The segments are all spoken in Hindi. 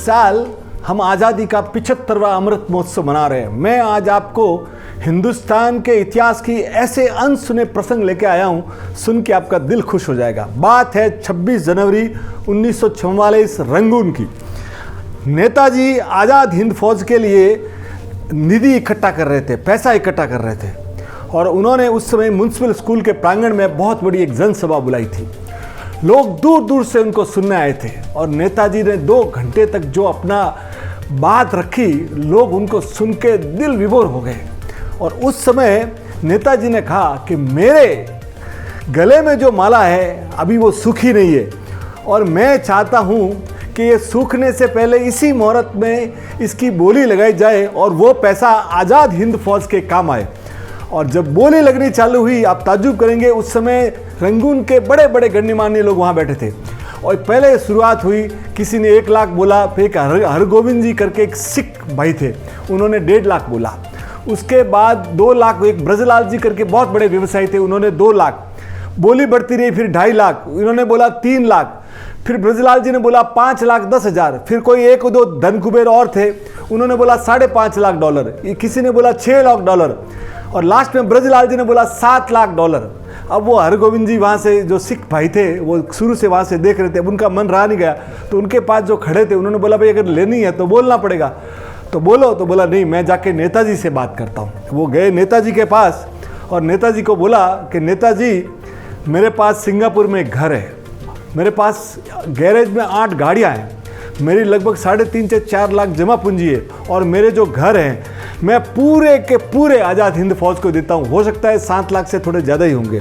साल हम आज़ादी का 75वां अमृत महोत्सव मना रहे हैं। मैं आज आपको हिंदुस्तान के इतिहास की ऐसे अनसुने प्रसंग लेके आया हूँ, सुन के आपका दिल खुश हो जाएगा। बात है 26 जनवरी 1944 रंगून की। नेताजी आज़ाद हिंद फौज के लिए निधि इकट्ठा कर रहे थे, पैसा इकट्ठा कर रहे थे, और उन्होंने उस समय म्युनिसिपल स्कूल के प्रांगण में बहुत बड़ी एक जनसभा बुलाई थी। लोग दूर दूर से उनको सुनने आए थे और नेताजी ने 2 घंटे तक जो अपना बात रखी, लोग उनको सुन के दिल विभोर हो गए। और उस समय नेताजी ने कहा कि मेरे गले में जो माला है अभी वो सूखी नहीं है, और मैं चाहता हूँ कि ये सूखने से पहले इसी मुहूर्त में इसकी बोली लगाई जाए और वो पैसा आज़ाद हिंद फौज के काम आए। और जब बोली लगनी चालू हुई, आप ताज्जुब करेंगे, उस समय रंगून के बड़े बड़े गण्यमान्य लोग वहाँ बैठे थे। और पहले शुरुआत हुई, किसी ने 1 लाख बोला, फिर एक हरगोविंद जी करके एक सिख भाई थे, उन्होंने 1.5 लाख बोला। उसके बाद 2 लाख, एक ब्रजलाल जी करके बहुत बड़े व्यवसायी थे, उन्होंने 2 लाख। बोली बढ़ती रही, फिर 2.5 लाख, इन्होंने बोला 3 लाख, फिर ब्रजलाल जी ने बोला 5,10,000, फिर कोई 1-2 धन कुबेर और थे, उन्होंने बोला $5.5 लाख, किसी ने बोला $6 लाख, और लास्ट में ब्रजलाल जी ने बोला $7 लाख। अब वो हरगोविंद जी वहाँ से, जो सिख भाई थे, वो शुरू से वहाँ से देख रहे थे, अब उनका मन रहा नहीं गया, तो उनके पास जो खड़े थे उन्होंने बोला भाई अगर लेनी है तो बोलना पड़ेगा, तो बोलो। तो बोला नहीं, मैं जाके नेताजी से बात करता हूँ। वो गए नेताजी के पास और नेताजी को बोला कि नेताजी, मेरे पास सिंगापुर में एक घर है, मेरे पास गैरेज में 8 गाड़ियाँ हैं, मेरी लगभग 3.5 से 4 लाख जमा पूंजी है, और मेरे जो घर हैं मैं पूरे के पूरे आज़ाद हिंद फौज को देता हूँ। हो सकता है 7 लाख से थोड़े ज़्यादा ही होंगे,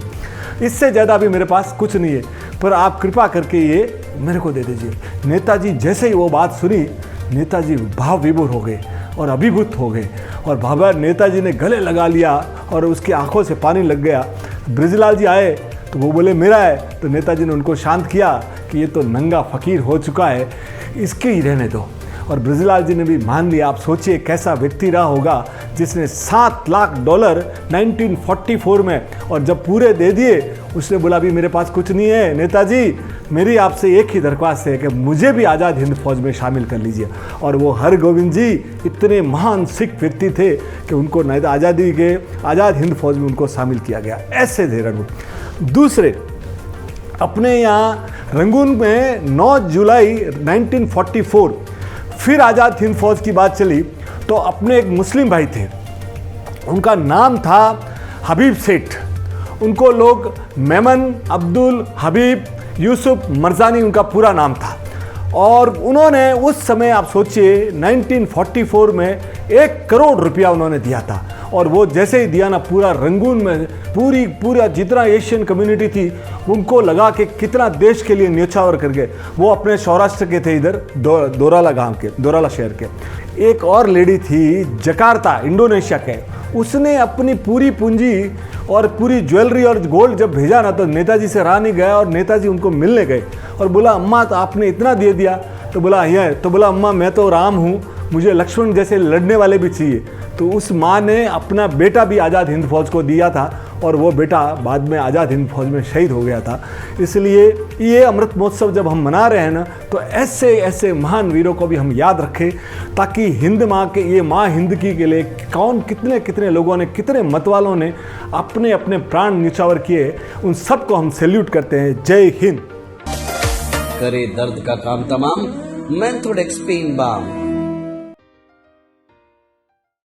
इससे ज़्यादा अभी मेरे पास कुछ नहीं है, पर आप कृपा करके ये मेरे को दे दीजिए। नेताजी जैसे ही वो बात सुनी, नेताजी भाव विभोर हो गए और अभिभूत हो गए, और बाबा नेताजी ने गले लगा लिया और उसकी आंखों से पानी लग गया। ब्रजलाल जी आए तो वो बोले मेरा है, तो नेताजी ने उनको शांत किया कि ये तो नंगा फ़कीर हो चुका है, इसके ही रहने दो। और ब्रजलाल जी ने भी मान लिया। आप सोचिए कैसा व्यक्ति रहा होगा जिसने $7 लाख 1944 में, और जब पूरे दे दिए उसने बोला अभी मेरे पास कुछ नहीं है, नेताजी मेरी आपसे एक ही दरख्वास्त है कि मुझे भी आज़ाद हिंद फौज में शामिल कर लीजिए। और वो हरगोविंद जी इतने महान सिख व्यक्ति थे कि उनको आज़ादी के आज़ाद हिंद फौज में उनको शामिल किया गया। ऐसे थे रंगून। दूसरे, अपने यहाँ रंगून में 9 जुलाई 1944 फिर आज़ाद हिंद फौज की बात चली, तो अपने एक मुस्लिम भाई थे, उनका नाम था हबीब सेठ। उनको लोग मेमन अब्दुल हबीब यूसुफ मरजानी उनका पूरा नाम था। और उन्होंने उस समय, आप सोचिए, 1944 में 1 करोड़ रुपया उन्होंने दिया था। और वो जैसे ही दिया ना, पूरा रंगून में पूरा जितना एशियन कम्युनिटी थी उनको लगा कि कितना देश के लिए न्योछावर कर गए। वो अपने सौराष्ट्र के थे, इधर दोराला गांव के, दोराला शहर के। एक और लेडी थी जकार्ता, इंडोनेशिया के, उसने अपनी पूरी पूंजी और पूरी ज्वेलरी और गोल्ड जब भेजा ना, तो नेताजी से रहा नहीं गया और नेताजी उनको मिलने गए और बोला अम्मा तो आपने इतना दे दिया, तो बोला ये, तो बोला अम्मा मैं तो राम हूँ, मुझे लक्ष्मण जैसे लड़ने वाले भी चाहिए। तो उस माँ ने अपना बेटा भी आज़ाद हिंद फौज को दिया था, और वो बेटा बाद में आज़ाद हिंद फौज में शहीद हो गया था। इसलिए ये अमृत महोत्सव जब हम मना रहे हैं ना, तो ऐसे ऐसे महान वीरों को भी हम याद रखें, ताकि हिंद माँ के, ये माँ हिंद की के लिए कौन कितने कितने लोगों ने, कितने मतवालों ने अपने अपने प्राण न्यौछावर किए, उन सबको हम सैल्यूट करते हैं। जय हिंद। करे दर्द का काम तमाम, मेंथोडेक्स पेन बाम।